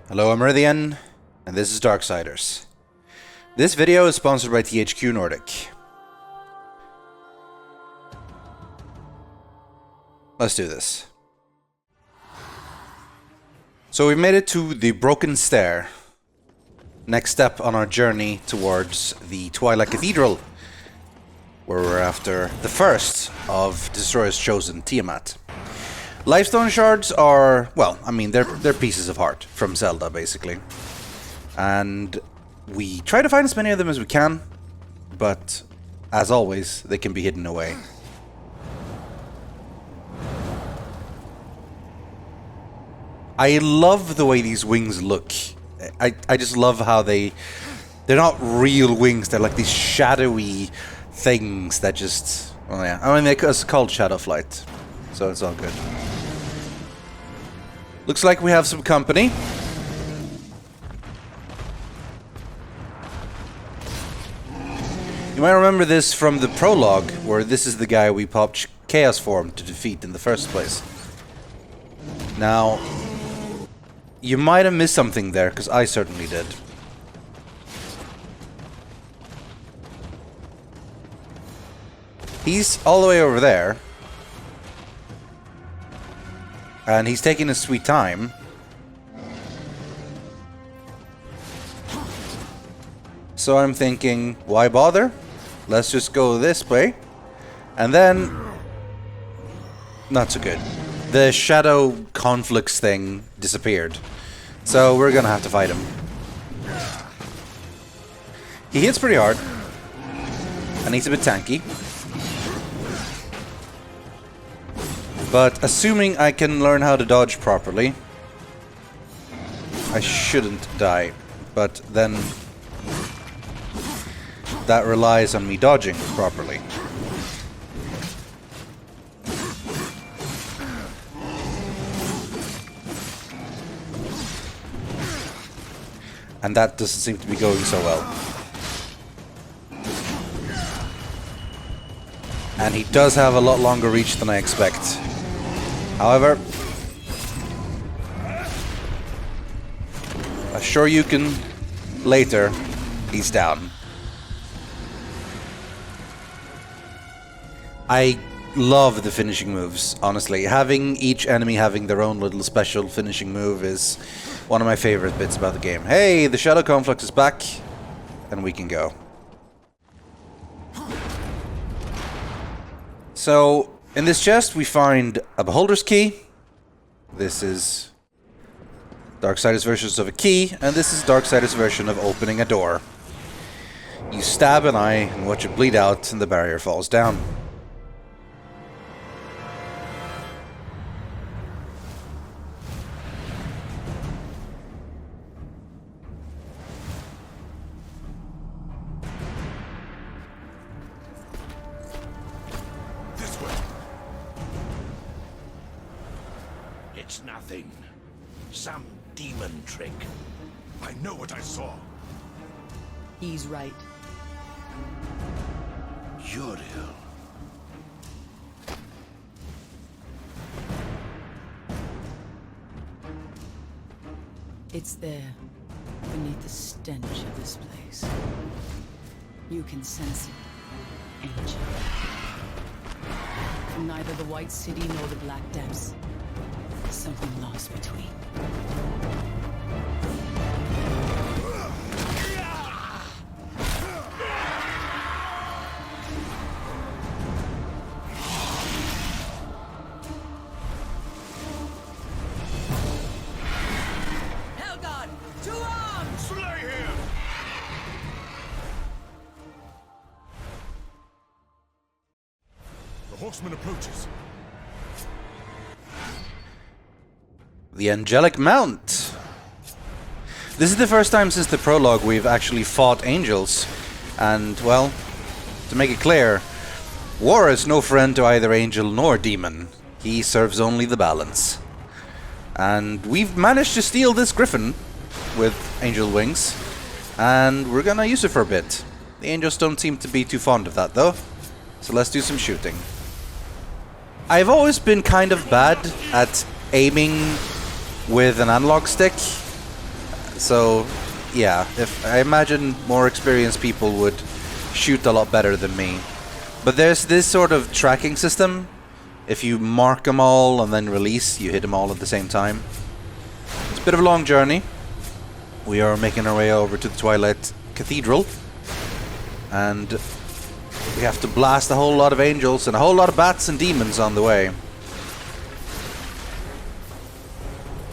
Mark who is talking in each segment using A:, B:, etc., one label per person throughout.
A: Hello, I'm Rythian, and this is Darksiders. This video is sponsored by THQ Nordic. Let's do this. So we've made it to the Broken Stair. Next step on our journey towards the Twilight Cathedral, where we're after the first of Destroyer's chosen, Tiamat. Lifestone shards are, well, I mean, they're pieces of heart from Zelda, basically. And we try to find as many of them as we can, but as always, they can be hidden away. I love the way these wings look. I just love how they're not real wings, they're like these shadowy things that just, well, yeah. I mean, it's called Shadow Flight, so it's all good. Looks like we have some company. You might remember this from the prologue, where this is the guy we popped Chaos Form to defeat in the first place. Now, you might have missed something there, because I certainly did. He's all the way over there. And he's taking his sweet time. So I'm thinking, why bother? Let's just go this way. And then, not so good. The shadow conflicts thing disappeared. So we're gonna have to fight him. He hits pretty hard. And he's a bit tanky. But assuming I can learn how to dodge properly, I shouldn't die. But then that relies on me dodging properly. And that doesn't seem to be going so well. And he does have a lot longer reach than I expect. However, assure you can later, he's down. I love the finishing moves, honestly. Having each enemy having their own little special finishing move is one of my favorite bits about the game. Hey, the Shadow Conflict is back, and we can go. So, in this chest we find a Beholder's Key. This is Darksiders' versions of a key, and this is Darksiders' version of opening a door. You stab an eye and watch it bleed out, and the barrier falls down.
B: It's nothing. Some demon trick. I know what I saw.
C: He's right.
B: Uriel.
C: It's there, beneath the stench of this place. You can sense it, Angel. From neither the White City nor the Black Depths. Something lost between.
D: Helgon, to arms!
B: Slay him! The horseman approaches.
A: The Angelic Mount. This is the first time since the prologue we've actually fought angels. And, well, to make it clear, War is no friend to either angel nor demon. He serves only the balance. And we've managed to steal this griffin with angel wings, and we're gonna use it for a bit. The angels don't seem to be too fond of that, though. So let's do some shooting. I've always been kind of bad at aiming with an analog stick. So, yeah, if I imagine more experienced people would shoot a lot better than me. But there's this sort of tracking system. If you mark them all and then release, you hit them all at the same time. It's a bit of a long journey. We are making our way over to the Twilight Cathedral. And we have to blast a whole lot of angels and a whole lot of bats and demons on the way.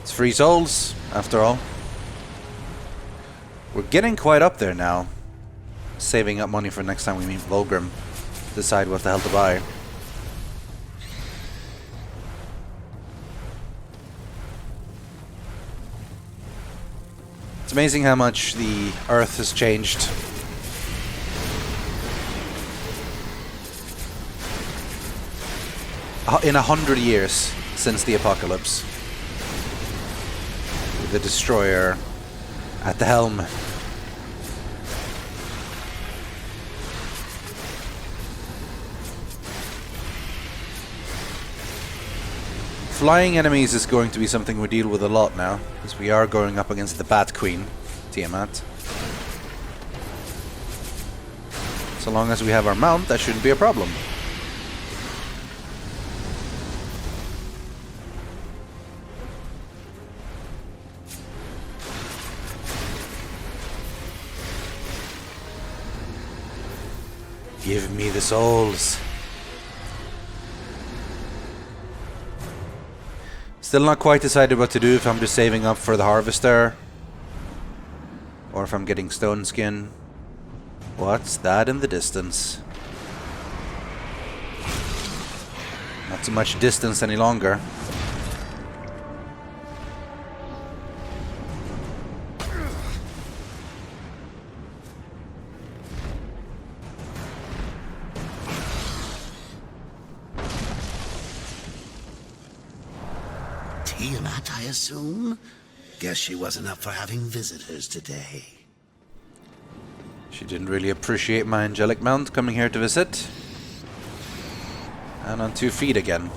A: It's free souls, after all. We're getting quite up there now. Saving up money for next time we meet Vulgrim. Decide what the hell to buy. It's amazing how much the Earth has changed. In 100 years since the apocalypse. With the Destroyer at the helm. Flying enemies is going to be something we deal with a lot now, because we are going up against the Bat Queen, Tiamat. So long as we have our mount, that shouldn't be a problem. Give me the souls. Still not quite decided what to do, if I'm just saving up for the harvester or if I'm getting stone skin. What's that in the distance? Not so much distance any longer.
B: Tiamat, I assume? Guess she wasn't up for having visitors today.
A: She didn't really appreciate my angelic mount coming here to visit. And on 2 feet again.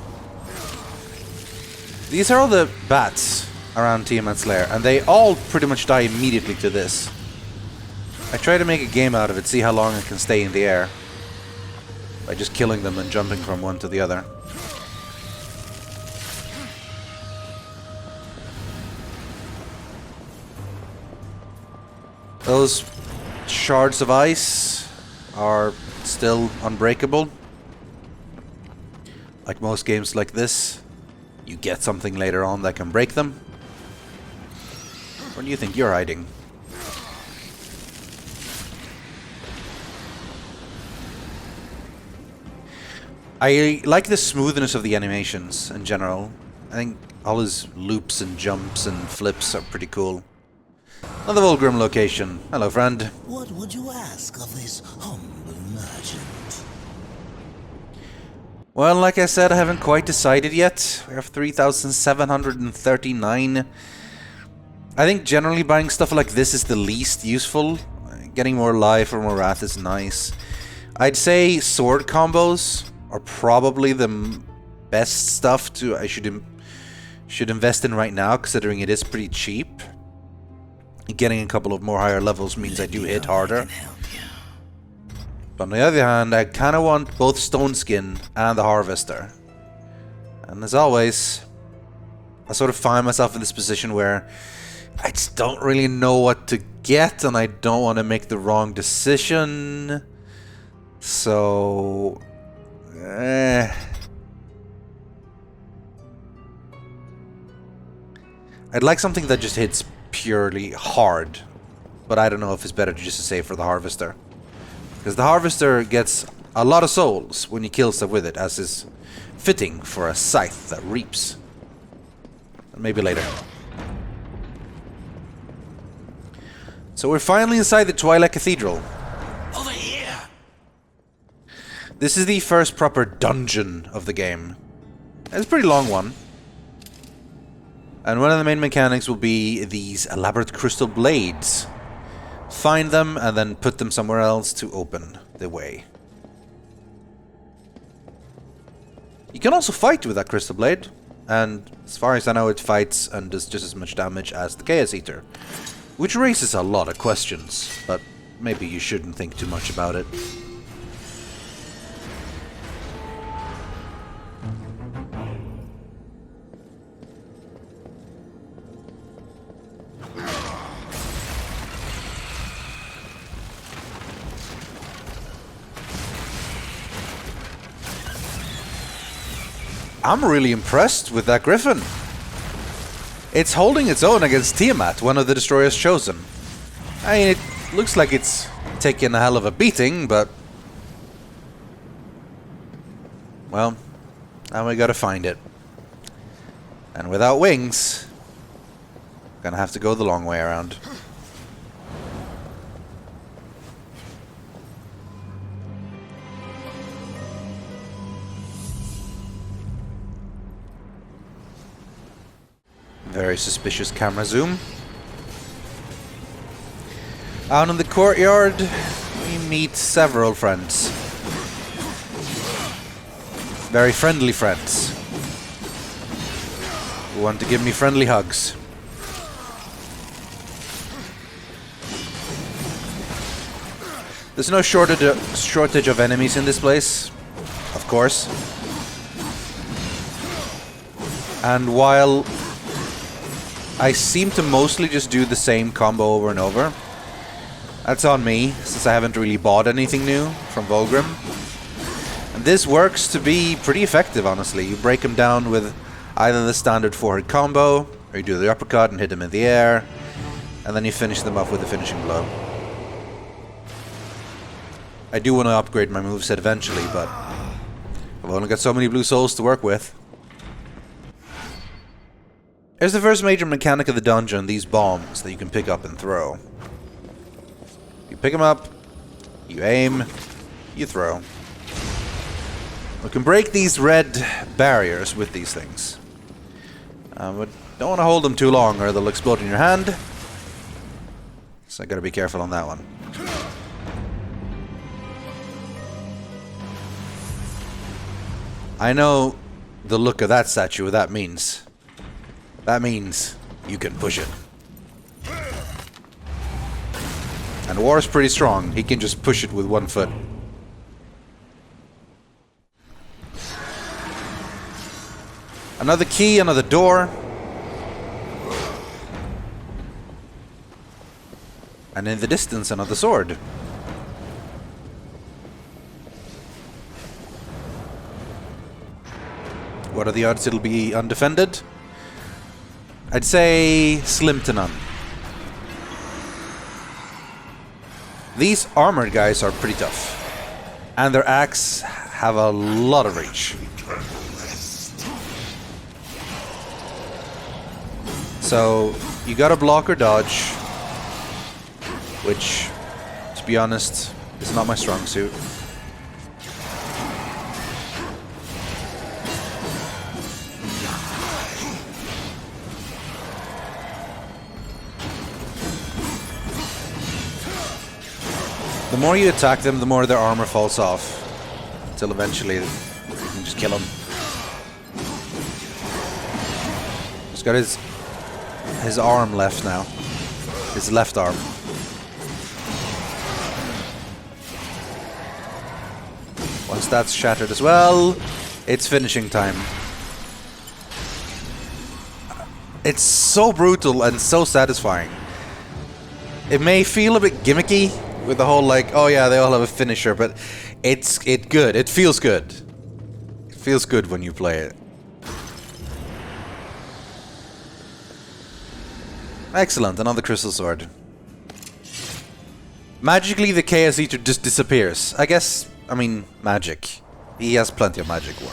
A: These are all the bats around Tiamat's lair, and they all pretty much die immediately to this. I try to make a game out of it, see how long I can stay in the air. By just killing them and jumping from one to the other. Those shards of ice are still unbreakable. Like most games like this, you get something later on that can break them. Where do you think you're hiding? I like the smoothness of the animations in general. I think all his loops and jumps and flips are pretty cool. Another Vulgrim location. Hello, friend.
B: What would you ask of this humble merchant?
A: Well, like I said, I haven't quite decided yet. We have 3,739. I think generally buying stuff like this is the least useful. Getting more life or more wrath is nice. I'd say sword combos are probably the best stuff I should invest in right now, considering it is pretty cheap. Getting a couple of more higher levels means I do hit harder. But on the other hand, I kind of want both Stone Skin and the Harvester. And as always, I sort of find myself in this position where I just don't really know what to get, and I don't want to make the wrong decision. So... I'd like something that just hits purely hard, but I don't know if it's better just to save for the Harvester, because the Harvester gets a lot of souls when you kill stuff with it, as is fitting for a scythe that reaps. Maybe later. So we're finally inside the Twilight Cathedral.
B: Over here!
A: This is the first proper dungeon of the game. It's a pretty long one. And one of the main mechanics will be these elaborate crystal blades. Find them and then put them somewhere else to open the way. You can also fight with that crystal blade. And as far as I know, it fights and does just as much damage as the Chaos Eater. Which raises a lot of questions, but maybe you shouldn't think too much about it. I'm really impressed with that griffin. It's holding its own against Tiamat, one of the destroyers chosen. I mean, it looks like it's taking a hell of a beating, but... well, now we gotta find it. And without wings, gonna have to go the long way around. Very suspicious camera zoom. Out in the courtyard, we meet several friends. Very friendly friends. Who want to give me friendly hugs. There's no shortage of enemies in this place, of course. And while I seem to mostly just do the same combo over and over, that's on me, since I haven't really bought anything new from Vulgrim. And this works to be pretty effective, honestly. You break them down with either the standard four-hit combo, or you do the uppercut and hit them in the air, and then you finish them off with the finishing blow. I do want to upgrade my moveset eventually, but I've only got so many blue souls to work with. Here's the first major mechanic of the dungeon, these bombs that you can pick up and throw. You pick them up, you aim, you throw. We can break these red barriers with these things. But don't want to hold them too long or they'll explode in your hand. So I gotta be careful on that one. I know the look of that statue, what that means. That means you can push it. And War's pretty strong. He can just push it with one foot. Another key, another door. And in the distance, another sword. What are the odds it'll be undefended? I'd say slim to none. These armored guys are pretty tough. And their axe have a lot of reach. So, you gotta block or dodge. Which, to be honest, is not my strong suit. The more you attack them, the more their armor falls off. Until eventually you can just kill him. He's got his arm left now. His left arm. Once that's shattered as well, it's finishing time. It's so brutal and so satisfying. It may feel a bit gimmicky, with the whole like, oh yeah, they all have a finisher, but it's good. It feels good. It feels good when you play it. Excellent, another crystal sword. Magically, the Chaos Eater just disappears. I mean, magic. He has plenty of magic war.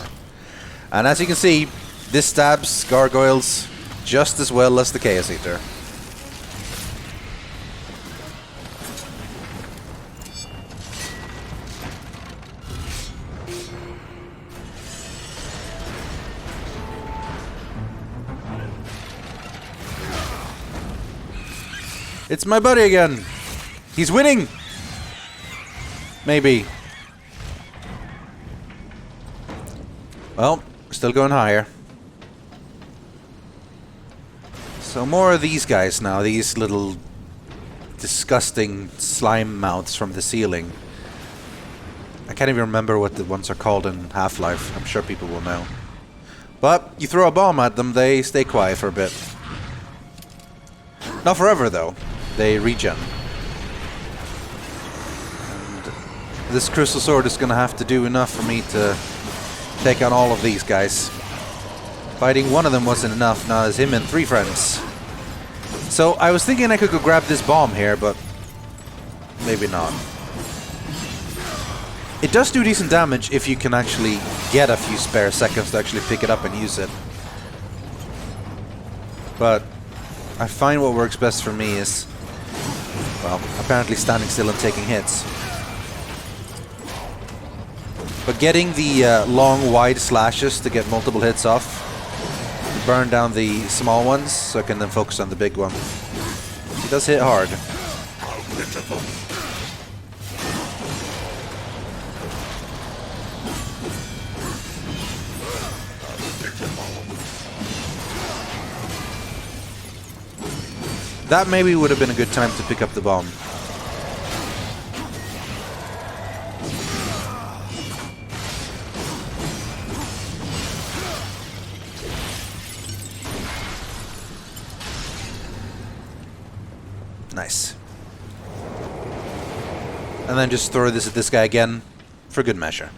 A: And as you can see, this stabs gargoyles just as well as the Chaos Eater. It's my buddy again. He's winning. Maybe. Well, we're still going higher. So more of these guys now. These little disgusting slime mouths from the ceiling. I can't even remember what the ones are called in Half-Life. I'm sure people will know. But you throw a bomb at them, they stay quiet for a bit. Not forever, though. They regen. And this crystal sword is gonna have to do enough for me to take on all of these guys. Fighting one of them wasn't enough, now it's him and 3 friends. So I was thinking I could go grab this bomb here, but maybe not. It does do decent damage if you can actually get a few spare seconds to actually pick it up and use it. But I find what works best for me is, well, apparently standing still and taking hits. But getting the long, wide slashes to get multiple hits off, burn down the small ones, so I can then focus on the big one. He does hit hard. That maybe would have been a good time to pick up the bomb. Nice. And then just throw this at this guy again, for good measure.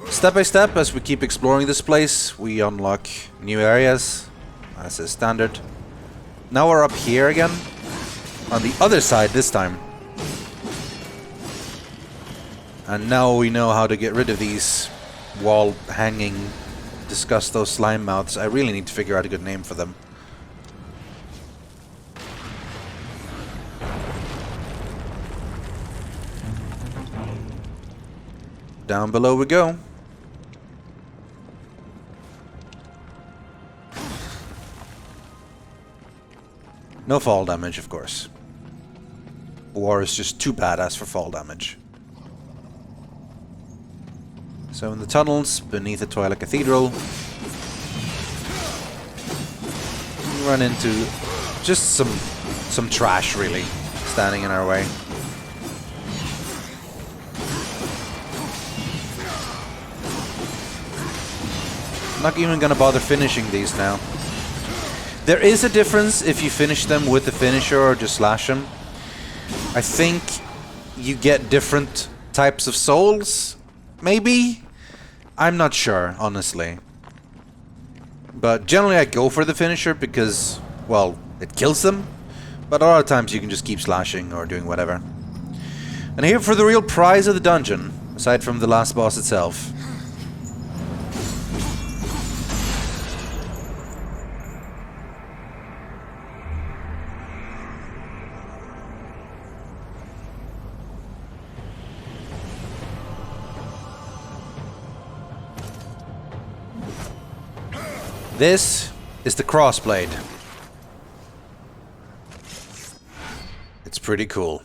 A: Step by step, as we keep exploring this place, we unlock new areas, as is standard. Now we're up here again, on the other side this time. And now we know how to get rid of these wall-hanging, disgust those slime mouths. I really need to figure out a good name for them. Down below we go. No fall damage, of course. War is just too badass for fall damage. So in the tunnels beneath the Twilight Cathedral, we run into just some trash, really, standing in our way. I'm not even gonna bother finishing these now. There is a difference if you finish them with the finisher or just slash them. I think you get different types of souls, maybe? I'm not sure, honestly. But generally I go for the finisher because, well, it kills them. But a lot of times you can just keep slashing or doing whatever. And here for the real prize of the dungeon, aside from the last boss itself. This is the crossblade. It's pretty cool.